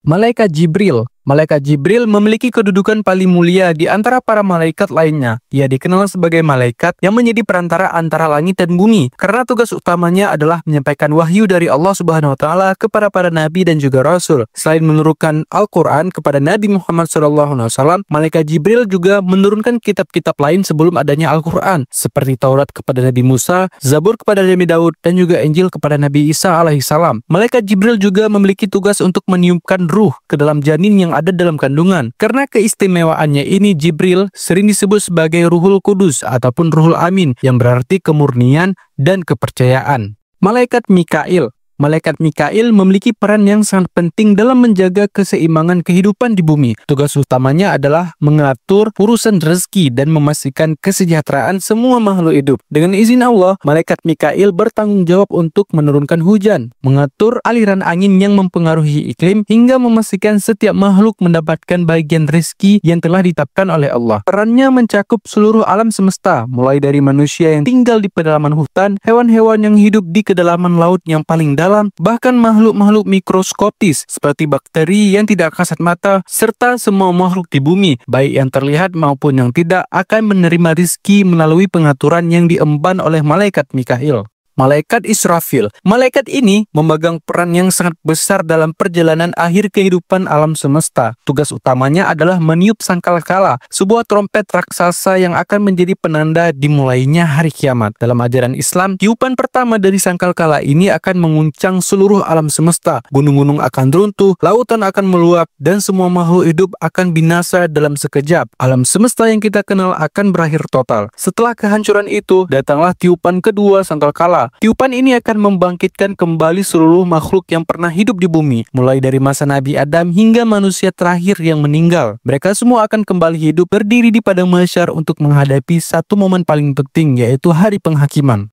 Malaikat Jibril. Malaikat Jibril memiliki kedudukan paling mulia di antara para malaikat lainnya. Ia dikenal sebagai malaikat yang menjadi perantara antara langit dan bumi, karena tugas utamanya adalah menyampaikan wahyu dari Allah Subhanahu wa taala kepada para nabi dan juga rasul. Selain menurunkan Al-Qur'an kepada Nabi Muhammad SAW, malaikat Jibril juga menurunkan kitab-kitab lain sebelum adanya Al-Qur'an, seperti Taurat kepada Nabi Musa, Zabur kepada Nabi Daud, dan juga Injil kepada Nabi Isa alaihissalam. Malaikat Jibril juga memiliki tugas untuk meniupkan ruh ke dalam janin yang ada dalam kandungan. Karena keistimewaannya ini, Jibril sering disebut sebagai Ruhul Kudus ataupun Ruhul Amin, yang berarti kemurnian dan kepercayaan. Malaikat Mikail. Malaikat Mikail memiliki peran yang sangat penting dalam menjaga keseimbangan kehidupan di bumi. Tugas utamanya adalah mengatur urusan rezeki dan memastikan kesejahteraan semua makhluk hidup. Dengan izin Allah, Malaikat Mikail bertanggung jawab untuk menurunkan hujan, mengatur aliran angin yang mempengaruhi iklim, hingga memastikan setiap makhluk mendapatkan bagian rezeki yang telah ditetapkan oleh Allah. Perannya mencakup seluruh alam semesta, mulai dari manusia yang tinggal di pedalaman hutan, hewan-hewan yang hidup di kedalaman laut yang paling dalam, bahkan makhluk-makhluk mikroskopis seperti bakteri yang tidak kasat mata, serta semua makhluk di bumi, baik yang terlihat maupun yang tidak, akan menerima rizki melalui pengaturan yang diemban oleh Malaikat Mikail. Malaikat Israfil. Malaikat ini memegang peran yang sangat besar dalam perjalanan akhir kehidupan alam semesta. Tugas utamanya adalah meniup sangkakala, sebuah trompet raksasa yang akan menjadi penanda dimulainya hari kiamat. Dalam ajaran Islam, tiupan pertama dari sangkakala ini akan menguncang seluruh alam semesta. Gunung-gunung akan runtuh, lautan akan meluap, dan semua makhluk hidup akan binasa dalam sekejap. Alam semesta yang kita kenal akan berakhir total. Setelah kehancuran itu, datanglah tiupan kedua sangkakala. Tiupan ini akan membangkitkan kembali seluruh makhluk yang pernah hidup di bumi, mulai dari masa Nabi Adam hingga manusia terakhir yang meninggal. Mereka semua akan kembali hidup berdiri di padang mahsyar untuk menghadapi satu momen paling penting, yaitu hari penghakiman.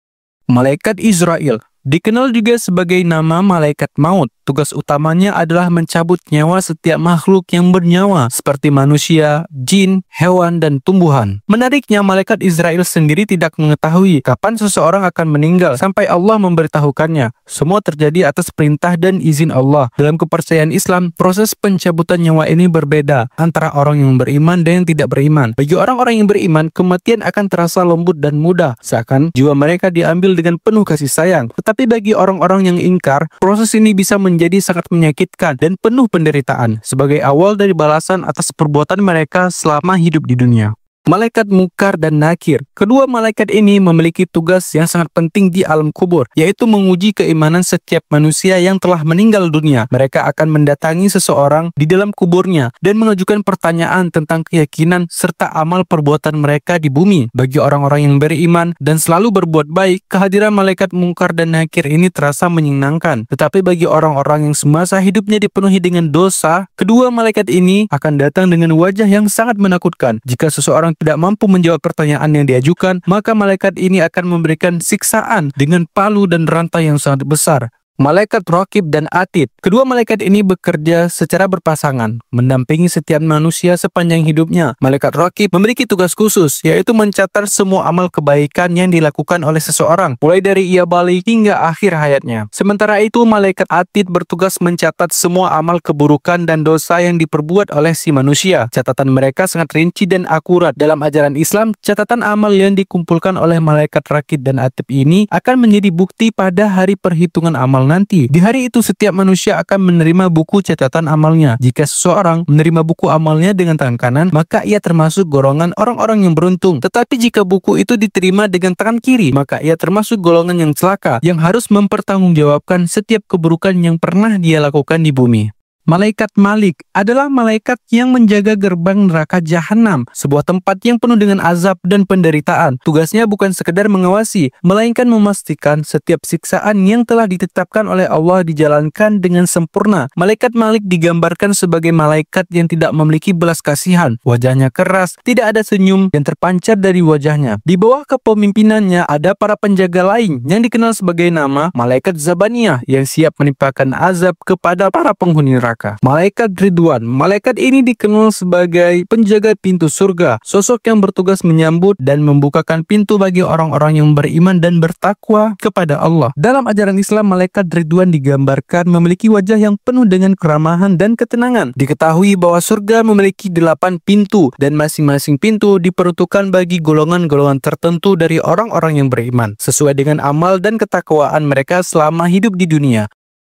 Malaikat Israel. Dikenal juga sebagai nama Malaikat Maut. Tugas utamanya adalah mencabut nyawa setiap makhluk yang bernyawa, seperti manusia, jin, hewan, dan tumbuhan. Menariknya, Malaikat Israel sendiri tidak mengetahui kapan seseorang akan meninggal sampai Allah memberitahukannya. Semua terjadi atas perintah dan izin Allah. Dalam kepercayaan Islam, proses pencabutan nyawa ini berbeda antara orang yang beriman dan yang tidak beriman. Bagi orang-orang yang beriman, kematian akan terasa lembut dan mudah, seakan jiwa mereka diambil dengan penuh kasih sayang. Tetapi bagi orang-orang yang ingkar, proses ini bisa menjadi sangat menyakitkan dan penuh penderitaan sebagai awal dari balasan atas perbuatan mereka selama hidup di dunia. Malaikat Munkar dan Nakir. Kedua malaikat ini memiliki tugas yang sangat penting di alam kubur, yaitu menguji keimanan setiap manusia yang telah meninggal dunia. Mereka akan mendatangi seseorang di dalam kuburnya dan mengajukan pertanyaan tentang keyakinan serta amal perbuatan mereka di bumi. Bagi orang-orang yang beriman dan selalu berbuat baik, kehadiran malaikat Munkar dan Nakir ini terasa menyenangkan. Tetapi bagi orang-orang yang semasa hidupnya dipenuhi dengan dosa, kedua malaikat ini akan datang dengan wajah yang sangat menakutkan. Jika seseorang tidak mampu menjawab pertanyaan yang diajukan, maka malaikat ini akan memberikan siksaan dengan palu dan rantai yang sangat besar. Malaikat Raqib dan Atid. Kedua malaikat ini bekerja secara berpasangan, mendampingi setiap manusia sepanjang hidupnya. Malaikat Raqib memiliki tugas khusus, yaitu mencatat semua amal kebaikan yang dilakukan oleh seseorang, mulai dari ia balik hingga akhir hayatnya. Sementara itu, malaikat Atid bertugas mencatat semua amal keburukan dan dosa yang diperbuat oleh si manusia. Catatan mereka sangat rinci dan akurat. Dalam ajaran Islam, catatan amal yang dikumpulkan oleh malaikat Raqib dan Atid ini akan menjadi bukti pada hari perhitungan amal nanti. Di hari itu setiap manusia akan menerima buku catatan amalnya. Jika seseorang menerima buku amalnya dengan tangan kanan, maka ia termasuk golongan orang-orang yang beruntung. Tetapi jika buku itu diterima dengan tangan kiri, maka ia termasuk golongan yang celaka, yang harus mempertanggungjawabkan setiap keburukan yang pernah dia lakukan di bumi. Malaikat Malik adalah malaikat yang menjaga gerbang neraka Jahanam, sebuah tempat yang penuh dengan azab dan penderitaan. Tugasnya bukan sekedar mengawasi, melainkan memastikan setiap siksaan yang telah ditetapkan oleh Allah dijalankan dengan sempurna. Malaikat Malik digambarkan sebagai malaikat yang tidak memiliki belas kasihan. Wajahnya keras, tidak ada senyum yang terpancar dari wajahnya. Di bawah kepemimpinannya ada para penjaga lain yang dikenal sebagai nama Malaikat Zabaniyah, yang siap menimpakan azab kepada para penghuni neraka. neraka. Malaikat Ridwan. Malaikat ini dikenal sebagai penjaga pintu surga, sosok yang bertugas menyambut dan membukakan pintu bagi orang-orang yang beriman dan bertakwa kepada Allah. Dalam ajaran Islam, malaikat Ridwan digambarkan memiliki wajah yang penuh dengan keramahan dan ketenangan. Diketahui bahwa surga memiliki 8 pintu dan masing-masing pintu diperuntukkan bagi golongan-golongan tertentu dari orang-orang yang beriman sesuai dengan amal dan ketakwaan mereka selama hidup di dunia.